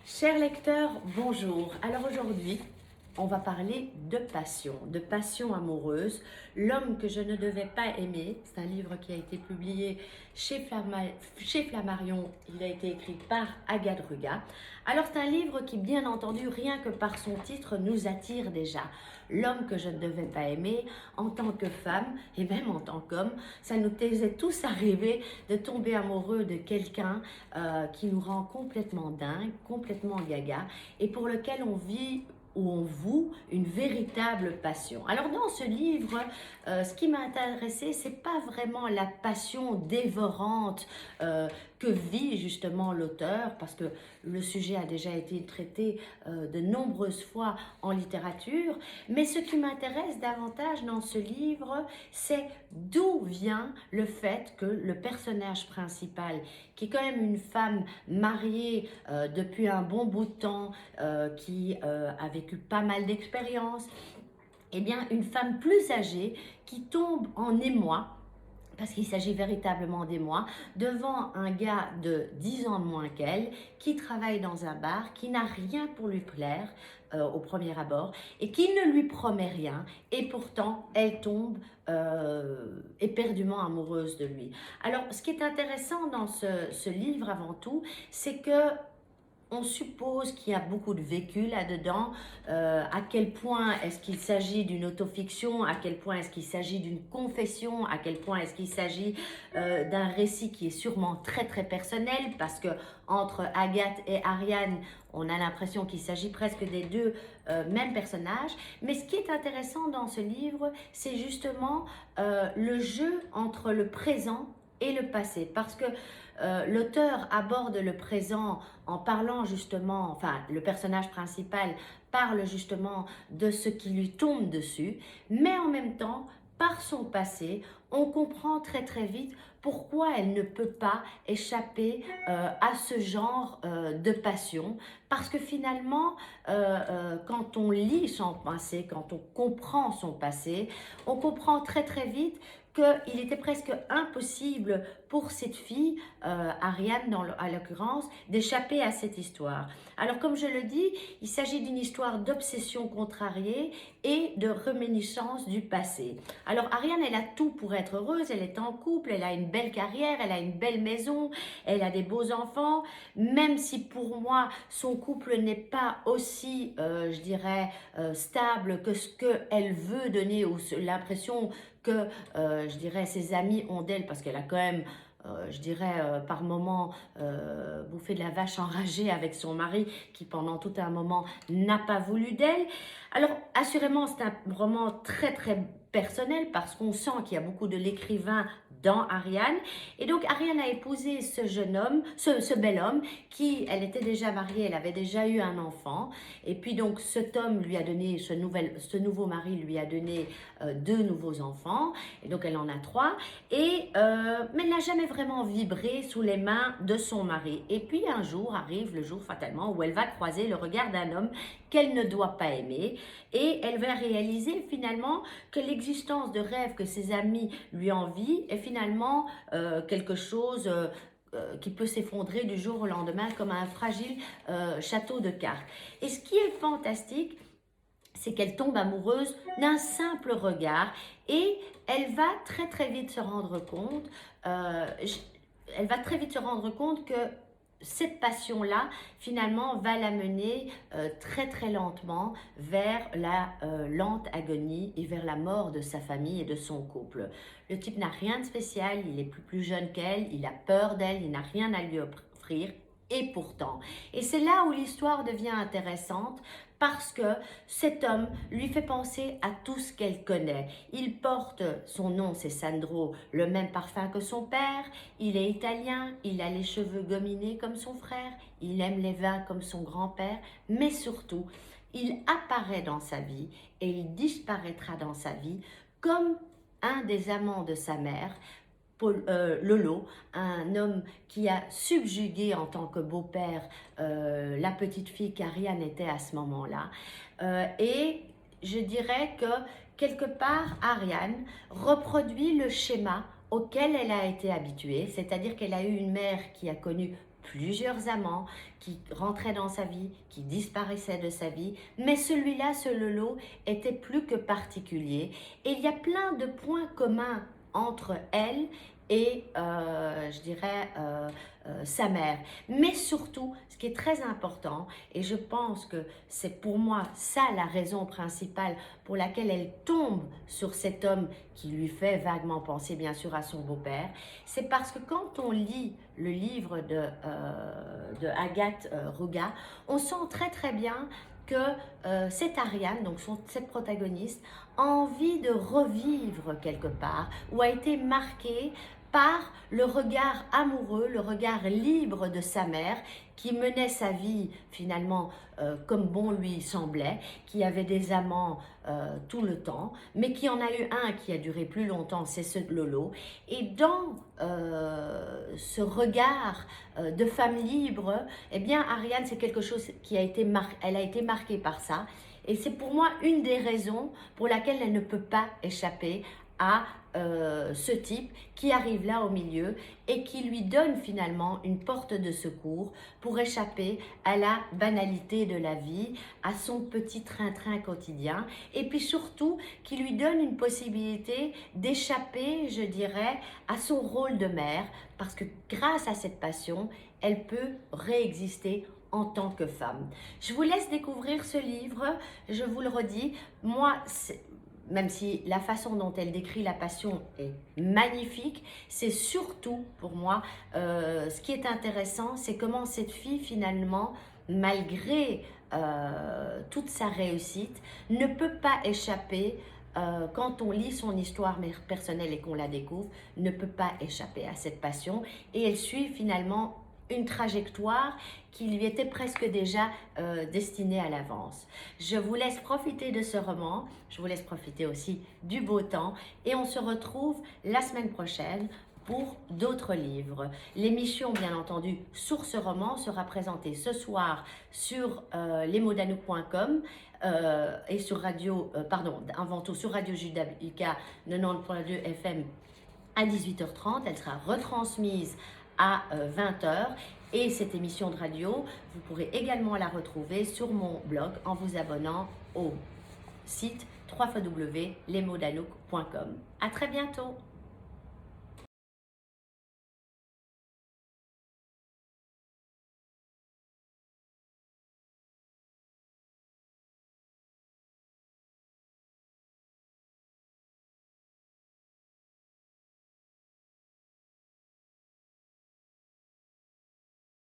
Chers lecteurs, bonjour. Alors aujourd'hui, on va parler de passion amoureuse. L'homme que je ne devais pas aimer, c'est un livre qui a été publié chez Flammarion. Il a été écrit par Agathe Ruga. Alors c'est un livre qui, bien entendu, rien que par son titre, nous attire déjà. L'homme que je ne devais pas aimer, en tant que femme et même en tant qu'homme, ça nous était tous arrivé de tomber amoureux de quelqu'un qui nous rend complètement dingue, complètement gaga et pour lequel on vit ou on voue une véritable passion. Alors dans ce livre, ce qui m'a intéressé, c'est pas vraiment la passion dévorante que vit justement l'auteur, parce que le sujet a déjà été traité de nombreuses fois en littérature, mais ce qui m'intéresse davantage dans ce livre, c'est d'où vient le fait que le personnage principal, qui est quand même une femme mariée depuis un bon bout de temps, qui a vécu pas mal d'expériences, eh bien une femme plus âgée qui tombe en émoi, parce qu'il s'agit véritablement d'émoi, devant un gars de 10 ans de moins qu'elle, qui travaille dans un bar, qui n'a rien pour lui plaire au premier abord, et qui ne lui promet rien, et pourtant elle tombe éperdument amoureuse de lui. Alors, ce qui est intéressant dans ce livre avant tout, c'est que on suppose qu'il y a beaucoup de vécu là-dedans. À quel point est-ce qu'il s'agit d'une autofiction? À quel point est-ce qu'il s'agit d'une confession? À quel point est-ce qu'il s'agit d'un récit qui est sûrement très très personnel? Parce que entre Agathe et Ariane, on a l'impression qu'il s'agit presque des deux mêmes personnages. Mais ce qui est intéressant dans ce livre, c'est justement le jeu entre le présent et le passé. Parce que l'auteur aborde le présent en parlant justement, enfin le personnage principal parle justement de ce qui lui tombe dessus, mais en même temps, par son passé, on comprend très très vite pourquoi elle ne peut pas échapper à ce genre de passion, parce que finalement, quand on lit son passé, quand on comprend son passé, on comprend très très vite qu'il était presque impossible pour cette fille, Ariane à l'occurrence, d'échapper à cette histoire. Alors comme je le dis, il s'agit d'une histoire d'obsession contrariée et de réminiscence du passé. Alors Ariane, elle a tout pour être heureuse, elle est en couple, elle a une belle carrière, elle a une belle maison, elle a des beaux enfants, même si pour moi, son couple n'est pas aussi, je dirais, stable que ce qu'elle veut donner, ou l'impression que, je dirais, ses amis ont d'elle, parce qu'elle a quand même je dirais, par moments bouffer de la vache enragée avec son mari qui pendant tout un moment n'a pas voulu d'elle. Alors assurément c'est un roman très très personnel, parce qu'on sent qu'il y a beaucoup de l'écrivain dans Ariane, et donc Ariane a épousé ce jeune homme, ce bel homme, qui, elle était déjà mariée, elle avait déjà eu un enfant, et puis donc cet homme lui a donné, ce nouveau mari lui a donné deux nouveaux enfants, et donc elle en a trois, mais elle n'a jamais vraiment vibré sous les mains de son mari. Et puis un jour arrive le jour fatalement où elle va croiser le regard d'un homme qu'elle ne doit pas aimer, et elle va réaliser finalement que l'existence de rêve que ses amis lui envient est finalement quelque chose qui peut s'effondrer du jour au lendemain comme un fragile château de cartes. Et ce qui est fantastique, c'est qu'elle tombe amoureuse d'un simple regard, et elle va très très vite se rendre compte, que cette passion-là, finalement, va la mener très très lentement vers la lente agonie et vers la mort de sa famille et de son couple. Le type n'a rien de spécial, il est plus jeune qu'elle, il a peur d'elle, il n'a rien à lui offrir, et pourtant. Et c'est là où l'histoire devient intéressante, parce que cet homme lui fait penser à tout ce qu'elle connaît. Il porte, son nom c'est Sandro, le même parfum que son père, il est italien, il a les cheveux gominés comme son frère, il aime les vins comme son grand-père, mais surtout, il apparaît dans sa vie et il disparaîtra dans sa vie comme un des amants de sa mère, Lolo, un homme qui a subjugué en tant que beau-père la petite fille qu'Ariane était à ce moment-là. Et je dirais que quelque part, Ariane reproduit le schéma auquel elle a été habituée, c'est-à-dire qu'elle a eu une mère qui a connu plusieurs amants, qui rentraient dans sa vie, qui disparaissaient de sa vie, mais celui-là, ce Lolo, était plus que particulier. Et il y a plein de points communs entre elle et, je dirais, sa mère. Mais surtout, ce qui est très important, et je pense que c'est pour moi ça la raison principale pour laquelle elle tombe sur cet homme qui lui fait vaguement penser bien sûr à son beau-père, c'est parce que quand on lit le livre de Agathe Ruga, on sent très très bien que cette Ariane, donc cette protagoniste, a envie de revivre quelque part ou a été marquée par le regard amoureux, le regard libre de sa mère qui menait sa vie finalement comme bon lui semblait, qui avait des amants tout le temps, mais qui en a eu un qui a duré plus longtemps, c'est ce Lolo. Et dans ce regard de femme libre, eh bien Ariane, c'est quelque chose qui a été elle a été marquée par ça. Et c'est pour moi une des raisons pour laquelle elle ne peut pas échapper à ce type qui arrive là au milieu et qui lui donne finalement une porte de secours pour échapper à la banalité de la vie, à son petit train-train quotidien et puis surtout qui lui donne une possibilité d'échapper, je dirais, à son rôle de mère parce que grâce à cette passion, elle peut réexister en tant que femme. Je vous laisse découvrir ce livre, je vous le redis, moi, même si la façon dont elle décrit la passion est magnifique, c'est surtout pour moi, ce qui est intéressant, c'est comment cette fille finalement, malgré toute sa réussite, ne peut pas échapper, quand on lit son histoire personnelle et qu'on la découvre, ne peut pas échapper à cette passion et elle suit finalement une trajectoire qui lui était presque déjà destinée à l'avance. Je vous laisse profiter de ce roman, je vous laisse profiter aussi du beau temps et on se retrouve la semaine prochaine pour d'autres livres. L'émission, bien entendu, Source Roman sera présentée ce soir sur lesmotsdanouk.com et sur Radio, sur Radio Judaïka 90.2 FM à 18h30. Elle sera retransmise à 20h et cette émission de radio, vous pourrez également la retrouver sur mon blog en vous abonnant au site www.lesmotsdanouk.com. À très bientôt.